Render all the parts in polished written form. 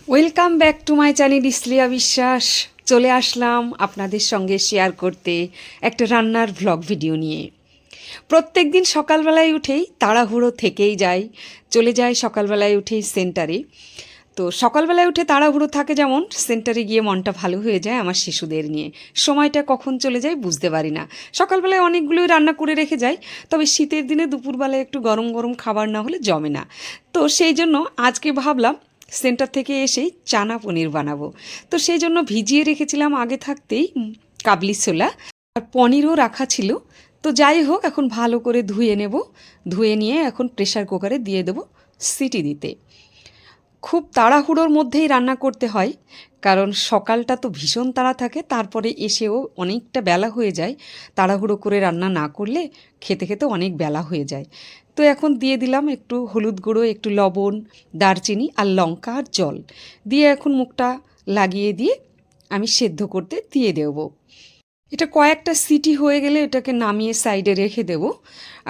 Welcome back to my channel Isliya Biswas. চলে আসলাম আপনাদের সঙ্গে শেয়ার করতে একটা রান্নার ভ্লগ ভিডিও নিয়ে। প্রত্যেক দিন সকালবেলায় উঠেই তাড়াহুড়ো থেকেই যায়, চলে যায় সকালবেলায় উঠেই সেন্টারে। তো সকালবেলায় উঠে তাড়াহুড়ো থাকে, যেমন সেন্টারে গিয়ে মনটা ভালো হয়ে যায় আমার শিশুদের নিয়ে। সময়টা কখন চলে যায় বুঝতে পারি না। সকালবেলায় অনেকগুলোই রান্না করে রেখে যাই, তবে শীতের দিনে দুপুরবেলায় একটু গরম গরম খাবার না হলে জমে না। তো সেই জন্য আজকে ভাবলাম সেন্টার থেকে এসেই চানা পনির বানাবো। তো সেই জন্য ভিজিয়ে রেখেছিলাম আগে থাকতেই কাবলি ছোলা, আর পনিরও রাখা ছিল। তো যাই হোক, এখন ভালো করে ধুয়ে নেব। ধুয়ে নিয়ে এখন প্রেসার কুকারে দিয়ে দেবো সিটি দিতে। খুব তাড়াহুড়োর মধ্যেই রান্না করতে হয়, কারণ সকালটা তো ভীষণ তাড়া থাকে, তারপরে এসেও অনেকটা বেলা হয়ে যায়। তাড়াহুড়ো করে রান্না না করলে খেতে খেতে অনেক বেলা হয়ে যায়। তো এখন দিয়ে দিলাম একটু হলুদ গুঁড়ো, একটু লবণ, দারচিনি আর লঙ্কা আর জল দিয়ে এখন মুখটা লাগিয়ে দিয়ে আমি সেদ্ধ করতে দিয়ে দেবো। এটা কয়েকটা সিটি হয়ে গেলে এটাকে নামিয়ে সাইডে রেখে দেব।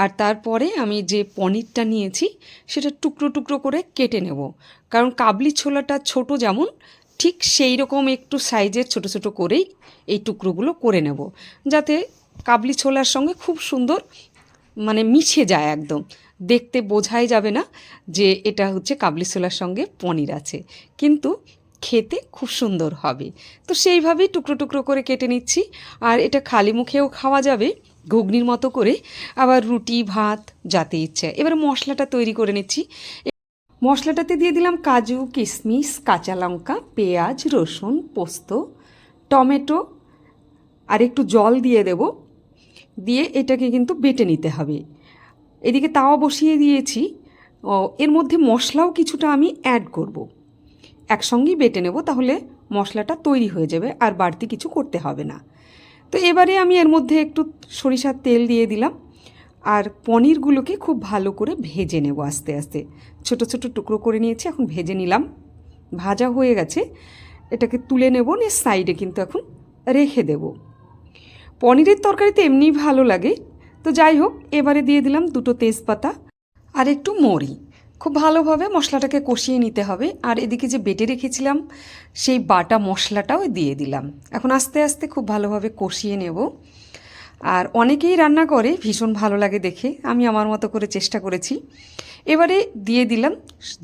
আর তারপরে আমি যে পনিরটা নিয়েছি সেটা টুকরো টুকরো করে কেটে নেব। কারণ কাবলি ছোলাটা ছোট যেমন, ঠিক সেই রকম একটু সাইজের ছোট ছোট করেই এই টুকরোগুলো করে নেব, যাতে কাবলি ছোলার সঙ্গে খুব সুন্দর মিশে যায় একদম। দেখতে বোঝাই যাবে না যে এটা হচ্ছে কাবলি ছোলার সঙ্গে পনির আছে, কিন্তু খেতে খুব সুন্দর হবে। তো সেইভাবেই টুকরো টুকরো করে কেটে নিচ্ছি। আর এটা খালি মুখেও খাওয়া যাবে ঘুগনির মতো করে, আবার রুটি ভাত যাতে ইচ্ছে। এবার মশলাটা তৈরি করে নিচ্ছি। মশলাটাতে দিয়ে দিলাম কাজু, কিশমিশ, কাঁচা লঙ্কা, পেঁয়াজ, রসুন, পোস্ত, টমেটো আর একটু জল দিয়ে দেব। দিয়ে এটাকে কিন্তু বেটে নিতে হবে। এদিকে তাওয়া বসিয়ে দিয়েছি। এর মধ্যে মশলাও কিছুটা আমি অ্যাড করব। একসঙ্গেই বেটে নেব, তাহলে মশলাটা তৈরি হয়ে যাবে আর বাড়তি কিছু করতে হবে না। তো এবারে আমি এর মধ্যে একটু সরিষার তেল দিয়ে দিলাম, আর পনিরগুলোকে খুব ভালো করে ভেজে নেব আস্তে আস্তে। ছোট ছোট টুকরো করে নিয়েছি, এখন ভেজে নিলাম। ভাজা হয়ে গেছে, এটাকে তুলে নেব, নিয়ে সাইডে কিন্তু এখন রেখে দেব। পনিরের তরকারিতে এমনিই ভালো লাগে। তো যাই হোক, এবারে দিয়ে দিলাম দুটো তেজপাতা আর একটু মৌরি। খুব ভালোভাবে মশলাটাকে কষিয়ে নিতে হবে। আর এদিকে যে বেটে রেখেছিলাম সেই বাটা মশলাটাও দিয়ে দিলাম। এখন আস্তে আস্তে খুব ভালোভাবে কষিয়ে নেব। আর অনেকেই রান্না করে, ভীষণ ভালো লাগে দেখে, আমি আমার মতো করে চেষ্টা করেছি। এবারে দিয়ে দিলাম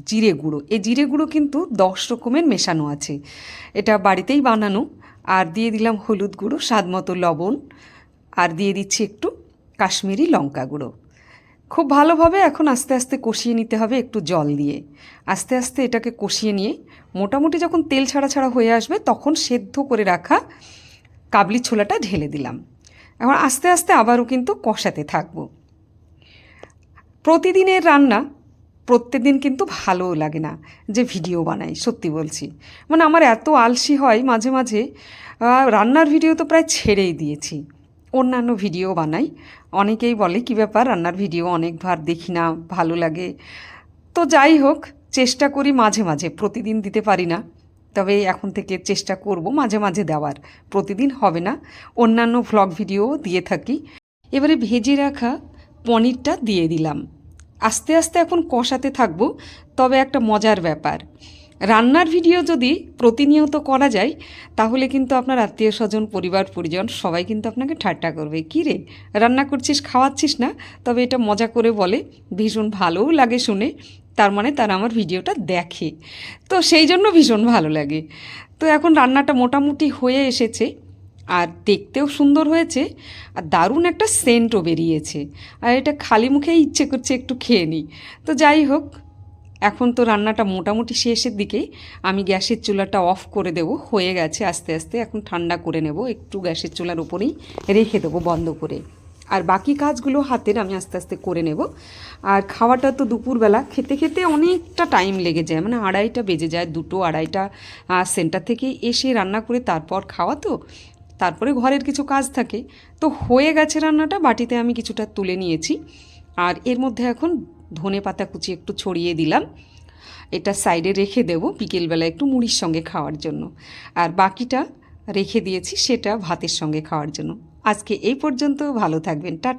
জিরে গুঁড়ো। এই জিরে গুঁড়ো কিন্তু 10 রকমের মেশানো আছে, এটা বাড়িতেই বানানো। আর দিয়ে দিলাম হলুদ গুঁড়ো, স্বাদ মতো লবণ, আর দিয়ে দিচ্ছি একটু কাশ্মীরি লঙ্কা গুঁড়ো। খুব ভালোভাবে এখন আস্তে আস্তে কষিয়ে নিতে হবে একটু জল দিয়ে। আস্তে আস্তে এটাকে কষিয়ে নিয়ে মোটামুটি যখন তেল ছাড়া ছাড়া হয়ে আসবে, তখন সেদ্ধ করে রাখা কাবলি ছোলাটা ঢেলে দিলাম। এখন আস্তে আস্তে আবারও কিন্তু কষাতে থাকবো। প্রতিদিনের রান্না প্রত্যেক দিন কিন্তু ভালোও লাগে না যে ভিডিও বানাই, সত্যি বলছি। আমার এত আলসি হয় মাঝে মাঝে, রান্নার ভিডিও তো প্রায় ছেড়েই দিয়েছি, অন্যান্য ভিডিও বানাই। অনেকেই বলে কী ব্যাপার, রান্নার ভিডিও অনেকবার দেখি না, ভালো লাগে। তো যাই হোক, চেষ্টা করি মাঝে মাঝে, প্রতিদিন দিতে পারি না, তবে এখন থেকে চেষ্টা করব মাঝে মাঝে দেওয়ার। প্রতিদিন হবে না, অন্যান্য ভ্লগ ভিডিও দিয়ে থাকি। এবারে ভেজে রাখা পনিরটা দিয়ে দিলাম। আস্তে আস্তে এখন কষাতে থাকবো। তবে একটা মজার ব্যাপার, রান্নার ভিডিও যদি প্রতিনিয়ত করা যায়, তাহলে কিন্তু আপনার আত্মীয় স্বজন, পরিবার পরিজন সবাই কিন্তু আপনাকে ঠাট্টা করবে, কী রে রান্না করছিস, খাওয়াচ্ছিস না। তবে এটা মজা করে বলে, ভীষণ ভালোও লাগে শুনে। তার মানে তারা আমার ভিডিওটা দেখে, তো সেই জন্য ভীষণ ভালো লাগে। তো এখন রান্নাটা মোটামুটি হয়ে এসেছে, আর দেখতেও সুন্দর হয়েছে, আর দারুণ একটা সেন্টও বেরিয়েছে। আর এটা খালি মুখেই ইচ্ছে করছে একটু খেয়ে নিই। তো যাই হোক, এখন তো রান্নাটা মোটামুটি শেষের দিকেই। আমি গ্যাসের চুলাটা অফ করে দেব, হয়ে গেছে আস্তে আস্তে। এখন ঠান্ডা করে নেব, একটু গ্যাসের চুলার উপরেই রেখে দেবো বন্ধ করে। আর বাকি কাজগুলো হাতের আমি আস্তে আস্তে করে নেব। আর খাওয়াটা তো দুপুরবেলা খেতে খেতে অনেকটা টাইম লেগে যায়, 2:30 বেজে যায়, 2, 2:30। সেন্টার থেকে এসে রান্না করে তারপর খাওয়া, তো তারপরে ঘরের কিছু কাজ থাকে। তো হয়ে গেছে রান্নাটা, বাটিতে আমি কিছুটা তুলে নিয়েছি। আর এর মধ্যে এখন ধনে পাতা কুচি একটু ছড়িয়ে দিলাম। এটা সাইডে রেখে দেব বিকেলবেলা একটু মুড়ির সঙ্গে খাওয়ার জন্য। আর বাকিটা রেখে দিয়েছি সেটা ভাতের সঙ্গে খাওয়ার জন্য। আজকে এই পর্যন্ত, ভালো থাকবেন, টাটা।